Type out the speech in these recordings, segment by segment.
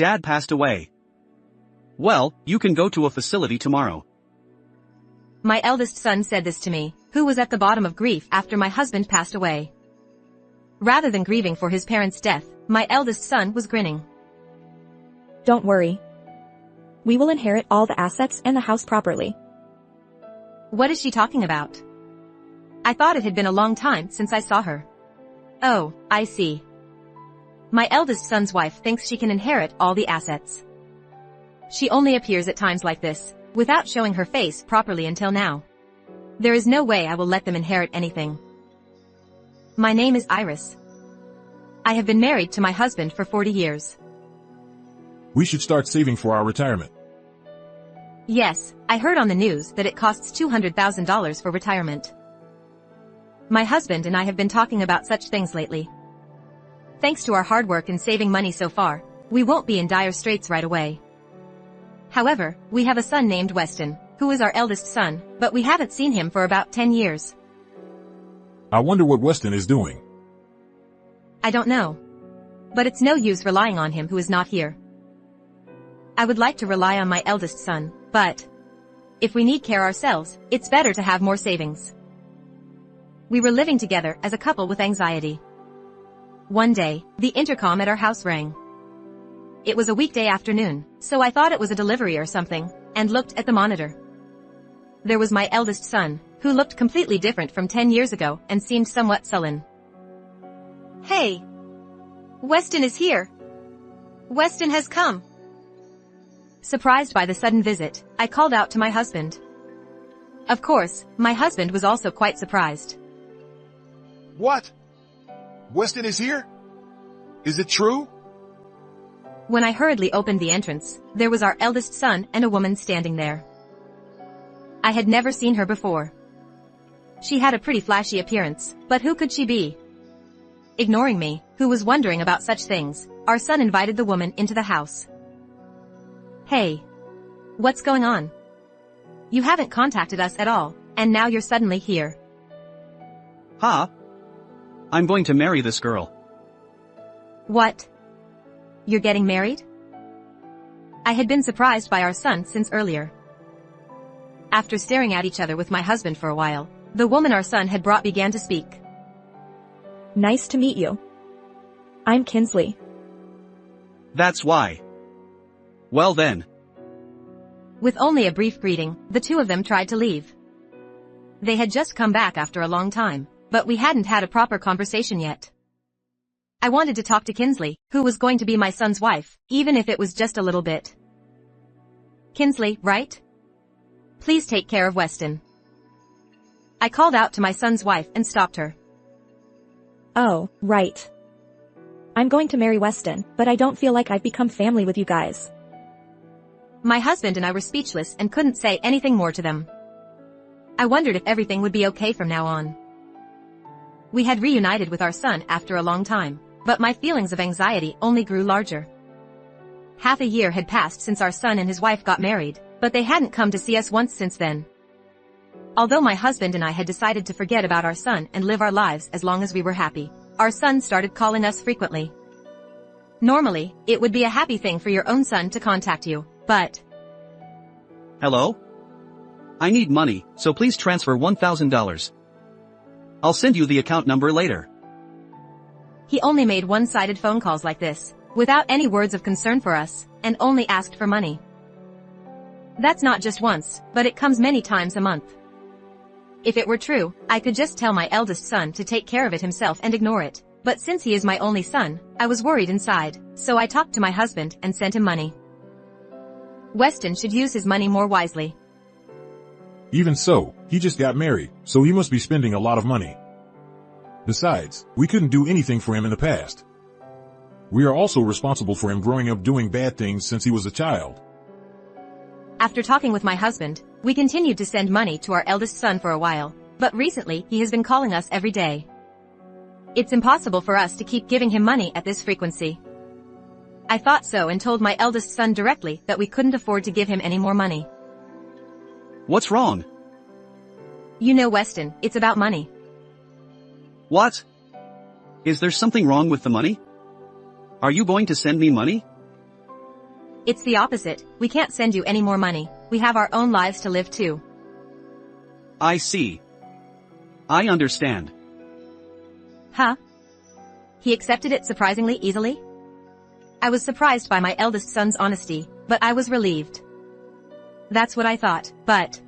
Dad passed away. Well, you can go to a facility tomorrow. My eldest son said this to me, who was at the bottom of grief after my husband passed away. Rather than grieving for his parents' death, my eldest son was grinning. Don't worry. We will inherit all the assets and the house properly. What is she talking about? I thought it had been a long time since I saw her. Oh, I see. My eldest son's wife thinks she can inherit all the assets. She only appears at times like this, without showing her face properly until now. There is no way I will let them inherit anything. My name is Iris. I have been married to my husband for 40 years. We should start saving for our retirement. Yes, I heard on the news that it costs $200,000 for retirement. My husband and I have been talking about such things lately. Thanks to our hard work in saving money so far, we won't be in dire straits right away. However, we have a son named Weston, who is our eldest son, but we haven't seen him for about 10 years. I wonder what Weston is doing. I don't know. But it's no use relying on him who is not here. I would like to rely on my eldest son, but if we need care ourselves, it's better to have more savings. We were living together as a couple with anxiety. One day, the intercom at our house rang. It was a weekday afternoon, so I thought it was a delivery or something, and looked at the monitor. There was my eldest son, who looked completely different from 10 years ago and seemed somewhat sullen. Hey! Weston is here! Weston has come! Surprised by the sudden visit, I called out to my husband. Of course, my husband was also quite surprised. What? Weston is here? Is it true? When I hurriedly opened the entrance, there was our eldest son and a woman standing there. I had never seen her before. She had a pretty flashy appearance, but who could she be? Ignoring me, who was wondering about such things, our son invited the woman into the house. Hey. What's going on? You haven't contacted us at all, and now you're suddenly here. Huh? I'm going to marry this girl. What? You're getting married? I had been surprised by our son since earlier. After staring at each other with my husband for a while, the woman our son had brought began to speak. Nice to meet you. I'm Kinsley. That's why. Well then. With only a brief greeting, the two of them tried to leave. They had just come back after a long time, but we hadn't had a proper conversation yet. I wanted to talk to Kinsley, who was going to be my son's wife, even if it was just a little bit. Kinsley, right? Please take care of Weston. I called out to my son's wife and stopped her. Oh, right. I'm going to marry Weston, but I don't feel like I've become family with you guys. My husband and I were speechless and couldn't say anything more to them. I wondered if everything would be okay from now on. We had reunited with our son after a long time, but my feelings of anxiety only grew larger. Half a year had passed since our son and his wife got married, but they hadn't come to see us once since then. Although my husband and I had decided to forget about our son and live our lives as long as we were happy, our son started calling us frequently. Normally, it would be a happy thing for your own son to contact you, but... Hello? I need money, so please transfer $1,000. I'll send you the account number later. He only made one-sided phone calls like this, without any words of concern for us, and only asked for money. That's not just once, but it comes many times a month. If it were true, I could just tell my eldest son to take care of it himself and ignore it, but since he is my only son, I was worried inside, so I talked to my husband and sent him money. Weston should use his money more wisely. Even so, he just got married, so he must be spending a lot of money. Besides, we couldn't do anything for him in the past. We are also responsible for him growing up doing bad things since he was a child. After talking with my husband, we continued to send money to our eldest son for a while, but recently he has been calling us every day. It's impossible for us to keep giving him money at this frequency. I thought so and told my eldest son directly that we couldn't afford to give him any more money. What's wrong? You know Weston, it's about money. What? Is there something wrong with the money? Are you going to send me money? It's the opposite. We can't send you any more money. We have our own lives to live too. I see. I understand. Huh? He accepted it surprisingly easily? I was surprised by my eldest son's honesty, but I was relieved. That's what I thought, but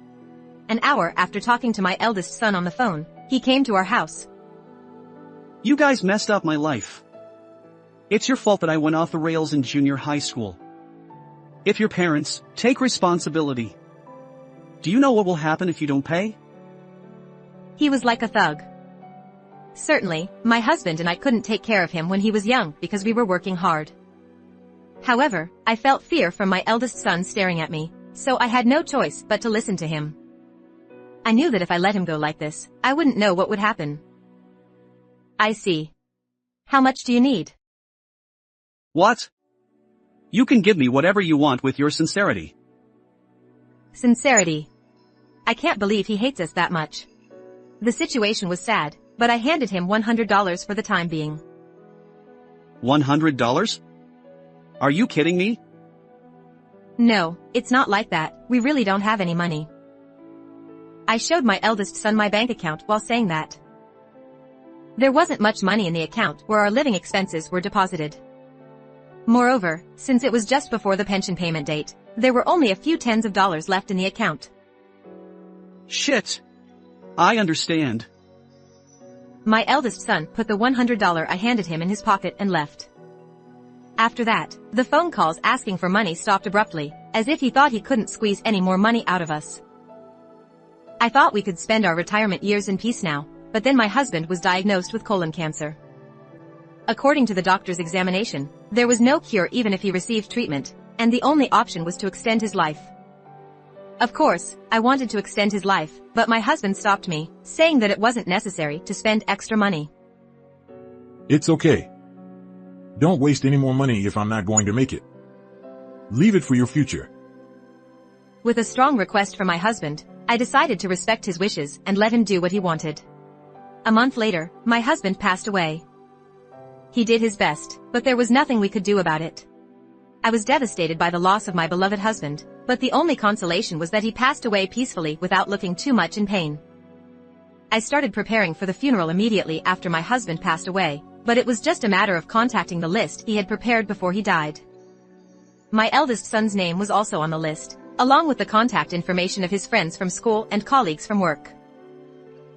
an hour after talking to my eldest son on the phone, he came to our house. You guys messed up my life. It's your fault that I went off the rails in junior high school. If your parents, take responsibility. Do you know what will happen if you don't pay? He was like a thug. Certainly, my husband and I couldn't take care of him when he was young because we were working hard. However, I felt fear from my eldest son staring at me, so I had no choice but to listen to him. I knew that if I let him go like this, I wouldn't know what would happen. I see. How much do you need? What? You can give me whatever you want with your sincerity. Sincerity. I can't believe he hates us that much. The situation was sad, but I handed him $100 for the time being. $100? Are you kidding me? No, it's not like that. We really don't have any money. I showed my eldest son my bank account while saying that. There wasn't much money in the account where our living expenses were deposited. Moreover, since it was just before the pension payment date, there were only a few tens of dollars left in the account. Shit. I understand. My eldest son put the $100 I handed him in his pocket and left. After that, the phone calls asking for money stopped abruptly, as if he thought he couldn't squeeze any more money out of us. I thought we could spend our retirement years in peace now, but then my husband was diagnosed with colon cancer. According to the doctor's examination, there was no cure even if he received treatment, and the only option was to extend his life. Of course, I wanted to extend his life, but my husband stopped me, saying that it wasn't necessary to spend extra money. It's okay. Don't waste any more money if I'm not going to make it. Leave it for your future. With a strong request from my husband, I decided to respect his wishes and let him do what he wanted. A month later, my husband passed away. He did his best, but there was nothing we could do about it. I was devastated by the loss of my beloved husband, but the only consolation was that he passed away peacefully without looking too much in pain. I started preparing for the funeral immediately after my husband passed away, but it was just a matter of contacting the list he had prepared before he died. My eldest son's name was also on the list, along with the contact information of his friends from school and colleagues from work.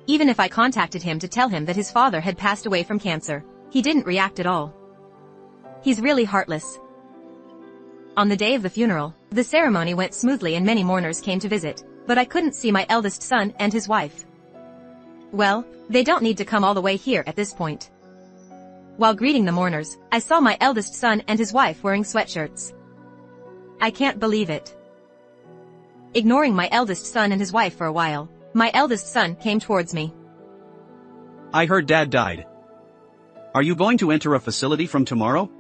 Even if I contacted him to tell him that his father had passed away from cancer, he didn't react at all. He's really heartless. On the day of the funeral, the ceremony went smoothly and many mourners came to visit, but I couldn't see my eldest son and his wife. Well, they don't need to come all the way here at this point. While greeting the mourners, I saw my eldest son and his wife wearing sweatshirts. I can't believe it. Ignoring my eldest son and his wife for a while, my eldest son came towards me. I heard Dad died. Are you going to enter a facility from tomorrow?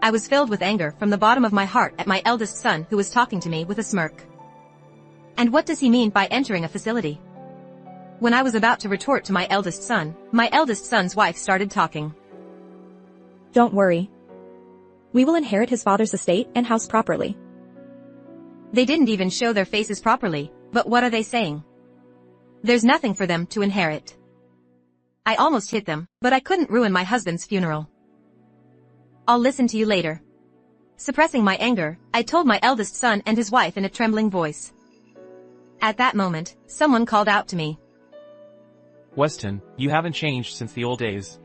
I was filled with anger from the bottom of my heart at my eldest son who was talking to me with a smirk. And what does he mean by entering a facility? When I was about to retort to my eldest son's wife started talking. Don't worry. We will inherit his father's estate and house properly. They didn't even show their faces properly, but what are they saying? There's nothing for them to inherit. I almost hit them, but I couldn't ruin my husband's funeral. I'll listen to you later. Suppressing my anger, I told my eldest son and his wife in a trembling voice. At that moment, someone called out to me. Weston, you haven't changed since the old days.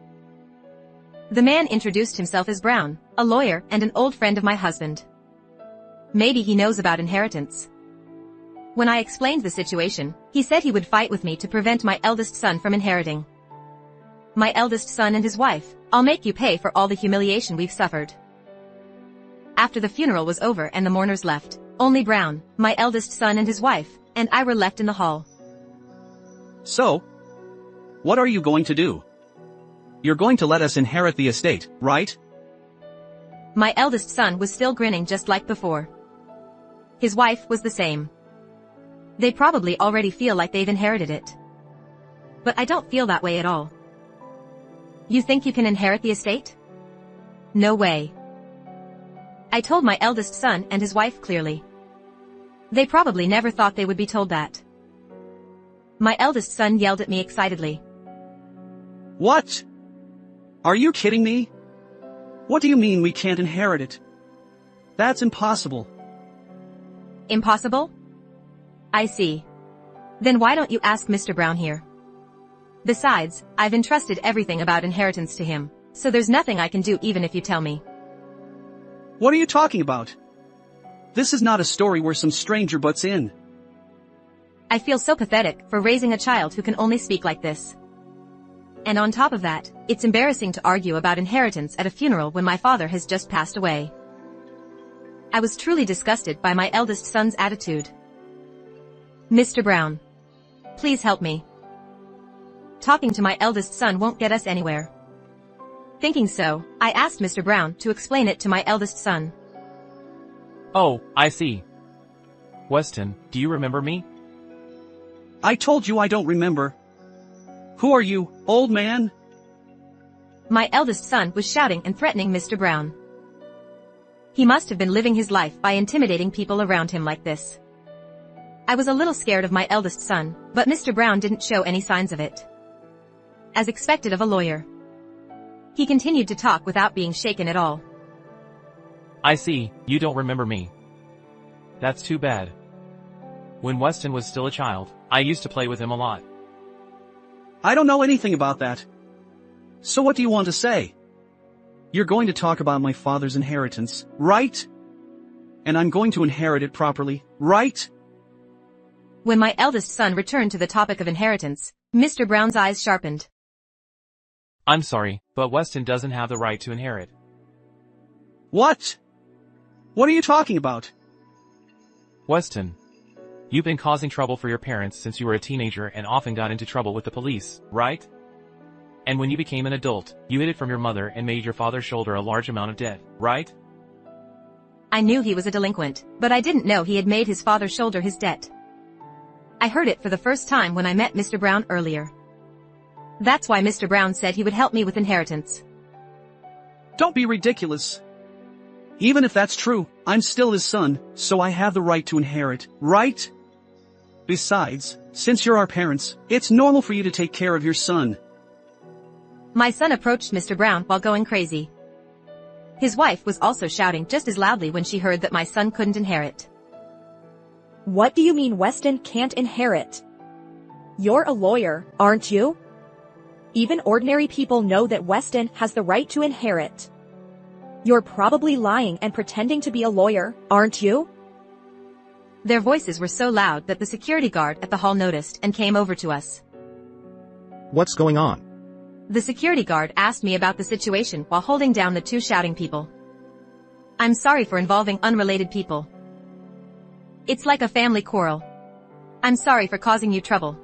The man introduced himself as Brown, a lawyer and an old friend of my husband. Maybe he knows about inheritance. When I explained the situation, he said he would fight with me to prevent my eldest son from inheriting. My eldest son and his wife, I'll make you pay for all the humiliation we've suffered. After the funeral was over and the mourners left, only Brown, my eldest son and his wife, and I were left in the hall. So, what are you going to do? You're going to let us inherit the estate, right? My eldest son was still grinning just like before. His wife was the same. They probably already feel like they've inherited it. But I don't feel that way at all. You think you can inherit the estate? No way. I told my eldest son and his wife clearly. They probably never thought they would be told that. My eldest son yelled at me excitedly. What? Are you kidding me? What do you mean we can't inherit it? That's impossible. Impossible? I see. Then why don't you ask Mr. Brown here? Besides, I've entrusted everything about inheritance to him, so there's nothing I can do even if you tell me. What are you talking about? This is not a story where some stranger butts in. I feel so pathetic for raising a child who can only speak like this. And on top of that, it's embarrassing to argue about inheritance at a funeral when my father has just passed away. I was truly disgusted by my eldest son's attitude. Mr. Brown, please help me. Talking to my eldest son won't get us anywhere. Thinking so, I asked Mr. Brown to explain it to my eldest son. Oh, I see. Weston, do you remember me? I told you I don't remember. Who are you, old man? My eldest son was shouting and threatening Mr. Brown. He must have been living his life by intimidating people around him like this. I was a little scared of my eldest son, but Mr. Brown didn't show any signs of it. As expected of a lawyer. He continued to talk without being shaken at all. I see, you don't remember me. That's too bad. When Weston was still a child, I used to play with him a lot. I don't know anything about that. So what do you want to say? You're going to talk about my father's inheritance, right? And I'm going to inherit it properly, right? When my eldest son returned to the topic of inheritance, Mr. Brown's eyes sharpened. I'm sorry, but Weston doesn't have the right to inherit. What? What are you talking about? Weston, you've been causing trouble for your parents since you were a teenager and often got into trouble with the police, right? And when you became an adult, you hid it from your mother and made your father shoulder a large amount of debt, right? I knew he was a delinquent, but I didn't know he had made his father shoulder his debt. I heard it for the first time when I met Mr. Brown earlier. That's why Mr. Brown said he would help me with inheritance. Don't be ridiculous. Even if that's true, I'm still his son, so I have the right to inherit, right? Besides, since you're our parents, it's normal for you to take care of your son. My son approached Mr. Brown while going crazy. His wife was also shouting just as loudly when she heard that my son couldn't inherit. What do you mean Weston can't inherit? You're a lawyer, aren't you? Even ordinary people know that Weston has the right to inherit. You're probably lying and pretending to be a lawyer, aren't you? Their voices were so loud that the security guard at the hall noticed and came over to us. What's going on? The security guard asked me about the situation while holding down the two shouting people. I'm sorry for involving unrelated people. It's like a family quarrel. I'm sorry for causing you trouble.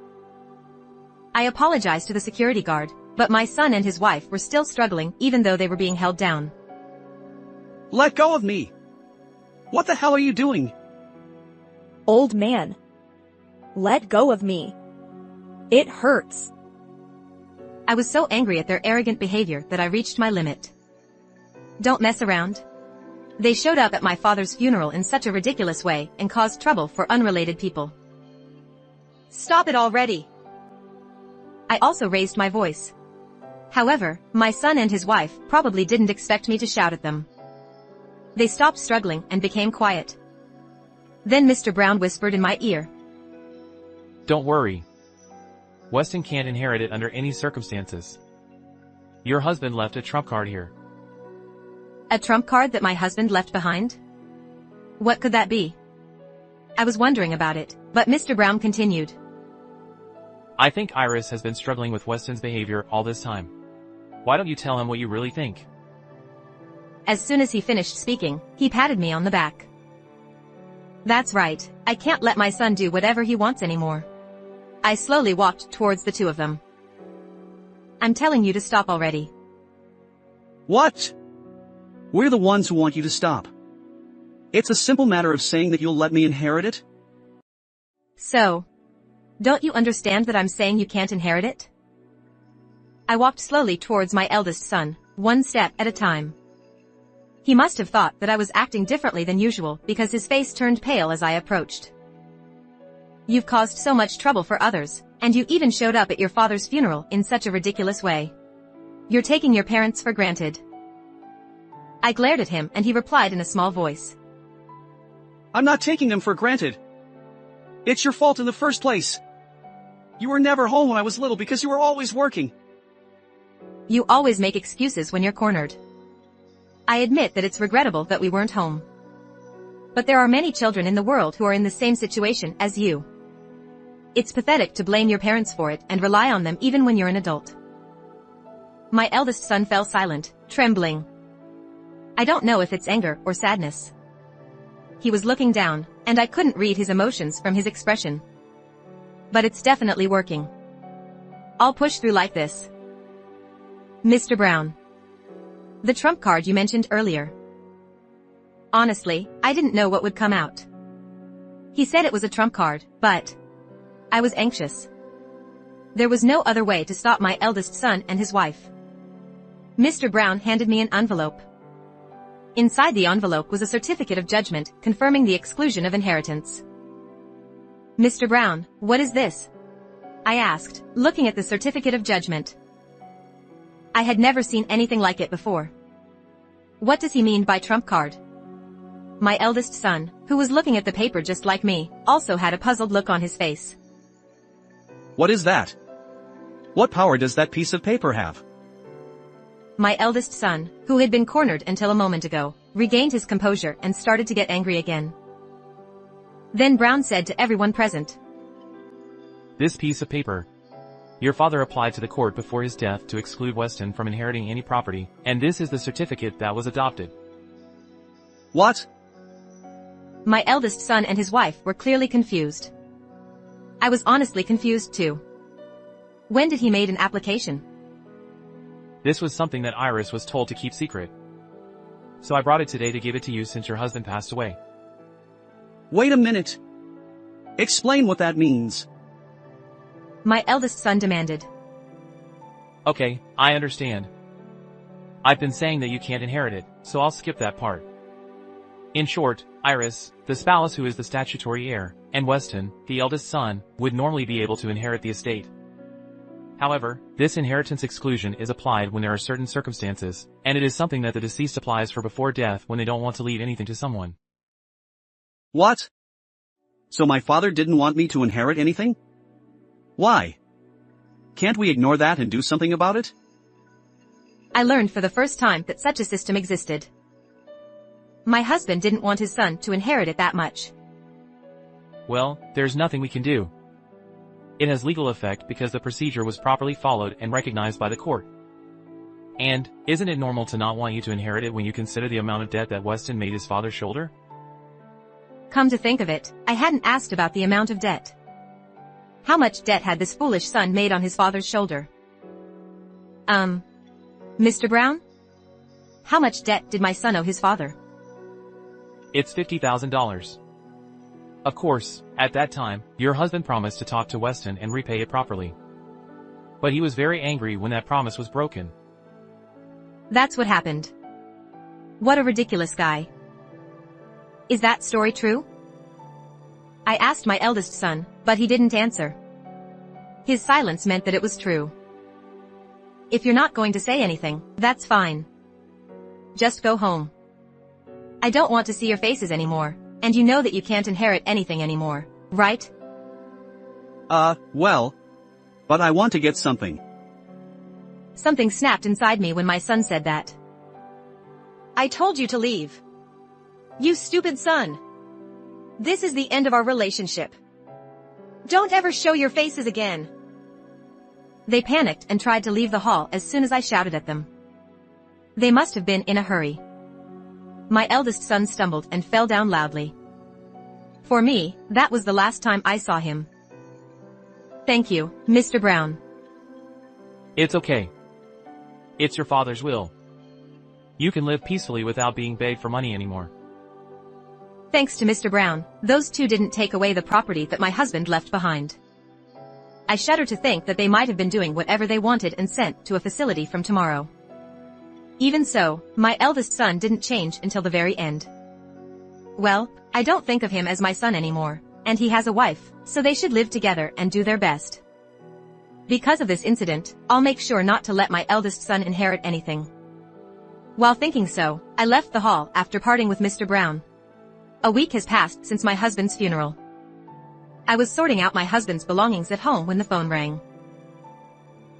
I apologized to the security guard, but my son and his wife were still struggling even though they were being held down. Let go of me! What the hell are you doing? Old man. Let go of me. It hurts. I was so angry at their arrogant behavior that I reached my limit. Don't mess around. They showed up at my father's funeral in such a ridiculous way and caused trouble for unrelated people. Stop it already! I also raised my voice. However, my son and his wife probably didn't expect me to shout at them. They stopped struggling and became quiet. Then Mr. Brown whispered in my ear. Don't worry. Weston can't inherit it under any circumstances. Your husband left a trump card here. A trump card that my husband left behind? What could that be? I was wondering about it, but Mr. Brown continued. I think Iris has been struggling with Weston's behavior all this time. Why don't you tell him what you really think? As soon as he finished speaking, he patted me on the back. That's right, I can't let my son do whatever he wants anymore. I slowly walked towards the two of them. I'm telling you to stop already. What? We're the ones who want you to stop. It's a simple matter of saying that you'll let me inherit it. So, don't you understand that I'm saying you can't inherit it? I walked slowly towards my eldest son, one step at a time. He must have thought that I was acting differently than usual because his face turned pale as I approached. You've caused so much trouble for others, and you even showed up at your father's funeral in such a ridiculous way. You're taking your parents for granted. I glared at him and he replied in a small voice. I'm not taking them for granted. It's your fault in the first place. You were never home when I was little because you were always working. You always make excuses when you're cornered. I admit that it's regrettable that we weren't home. But there are many children in the world who are in the same situation as you. It's pathetic to blame your parents for it and rely on them even when you're an adult. My eldest son fell silent, trembling. I don't know if it's anger or sadness. He was looking down, and I couldn't read his emotions from his expression. But it's definitely working. I'll push through like this. Mr. Brown. The trump card you mentioned earlier. Honestly, I didn't know what would come out. He said it was a trump card, but I was anxious. There was no other way to stop my eldest son and his wife. Mr. Brown handed me an envelope. Inside the envelope was a certificate of judgment confirming the exclusion of inheritance. Mr. Brown, what is this? I asked, looking at the certificate of judgment. I had never seen anything like it before. What does he mean by trump card? My eldest son, who was looking at the paper just like me, also had a puzzled look on his face. What is that? What power does that piece of paper have? My eldest son, who had been cornered until a moment ago, regained his composure and started to get angry again. Then Brown said to everyone present. This piece of paper. Your father applied to the court before his death to exclude Weston from inheriting any property, and this is the certificate that was adopted. What? My eldest son and his wife were clearly confused. I was honestly confused too. When did he make an application? This was something that Iris was told to keep secret. So I brought it today to give it to you since your husband passed away. Wait a minute. Explain what that means. My eldest son demanded. Okay, I understand. I've been saying that you can't inherit it, so I'll skip that part. In short, Iris, the spouse who is the statutory heir, and Weston, the eldest son, would normally be able to inherit the estate. However, this inheritance exclusion is applied when there are certain circumstances, and it is something that the deceased applies for before death when they don't want to leave anything to someone. What? So my father didn't want me to inherit anything? Why? Can't we ignore that and do something about it? I learned for the first time that such a system existed. My husband didn't want his son to inherit it that much. Well, there's nothing we can do. It has legal effect because the procedure was properly followed and recognized by the court. And, isn't it normal to not want you to inherit it when you consider the amount of debt that Weston made his father shoulder? Come to think of it, I hadn't asked about the amount of debt. How much debt had this foolish son made on his father's shoulder? Mr. Brown? How much debt did my son owe his father? It's $50,000. Of course, at that time, your husband promised to talk to Weston and repay it properly. But he was very angry when that promise was broken. That's what happened. What a ridiculous guy. Is that story true? I asked my eldest son, but he didn't answer. His silence meant that it was true. If you're not going to say anything, that's fine. Just go home. I don't want to see your faces anymore, and you know that you can't inherit anything anymore, right? Well, but I want to get something. Something snapped inside me when my son said that. I told you to leave. You stupid son. This is the end of our relationship. Don't ever show your faces again. They panicked and tried to leave the hall as soon as I shouted at them. They must have been in a hurry. My eldest son stumbled and fell down loudly. For me, that was the last time I saw him. Thank you, Mr. Brown. It's okay. It's your father's will. You can live peacefully without being begged for money anymore. Thanks to Mr. Brown, those two didn't take away the property that my husband left behind. I shudder to think that they might have been doing whatever they wanted and sent to a facility from tomorrow. Even so, my eldest son didn't change until the very end. Well, I don't think of him as my son anymore, and he has a wife, so they should live together and do their best. Because of this incident, I'll make sure not to let my eldest son inherit anything. While thinking so, I left the hall after parting with Mr. Brown. A week has passed since my husband's funeral. I was sorting out my husband's belongings at home when the phone rang.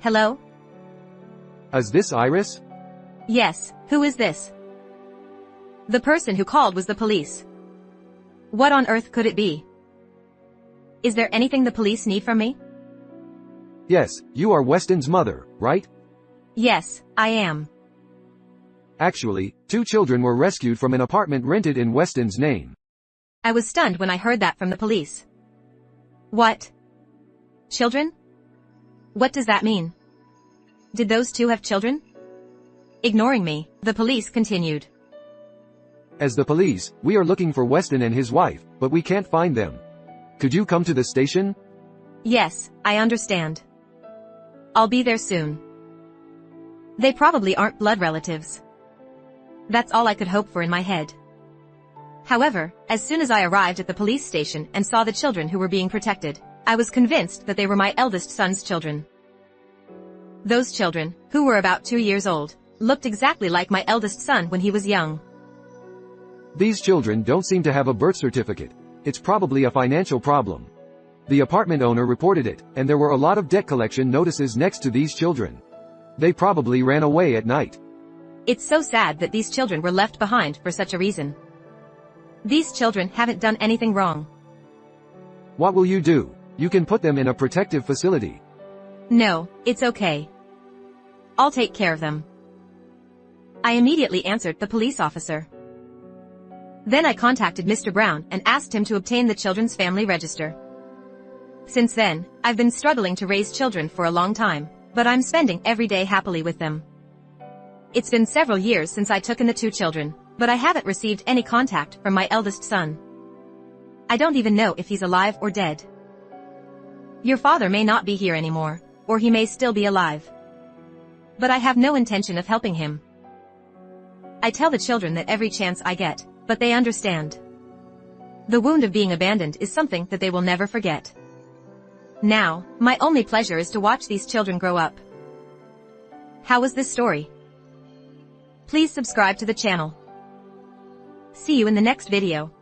Hello? Is this Iris? Yes, who is this? The person who called was the police. What on earth could it be? Is there anything the police need from me? Yes, you are Weston's mother, right? Yes, I am. Actually, 2 children were rescued from an apartment rented in Weston's name. I was stunned when I heard that from the police. What? Children? What does that mean? Did those 2 have children? Ignoring me, the police continued. As the police, we are looking for Weston and his wife, but we can't find them. Could you come to the station? Yes, I understand. I'll be there soon. They probably aren't blood relatives. That's all I could hope for in my head. However, as soon as I arrived at the police station and saw the children who were being protected, I was convinced that they were my eldest son's children. Those children, who were about 2 years old, looked exactly like my eldest son when he was young. These children don't seem to have a birth certificate. It's probably a financial problem. The apartment owner reported it, and there were a lot of debt collection notices next to these children. They probably ran away at night. It's so sad that these children were left behind for such a reason. These children haven't done anything wrong. What will you do? You can put them in a protective facility. No, it's okay. I'll take care of them. I immediately answered the police officer. Then I contacted Mr. Brown and asked him to obtain the children's family register. Since then, I've been struggling to raise children for a long time, but I'm spending every day happily with them. It's been several years since I took in the 2 children, but I haven't received any contact from my eldest son. I don't even know if he's alive or dead. Your father may not be here anymore, or he may still be alive. But I have no intention of helping him. I tell the children that every chance I get, but they understand. The wound of being abandoned is something that they will never forget. Now, my only pleasure is to watch these children grow up. How was this story? Please subscribe to the channel. See you in the next video.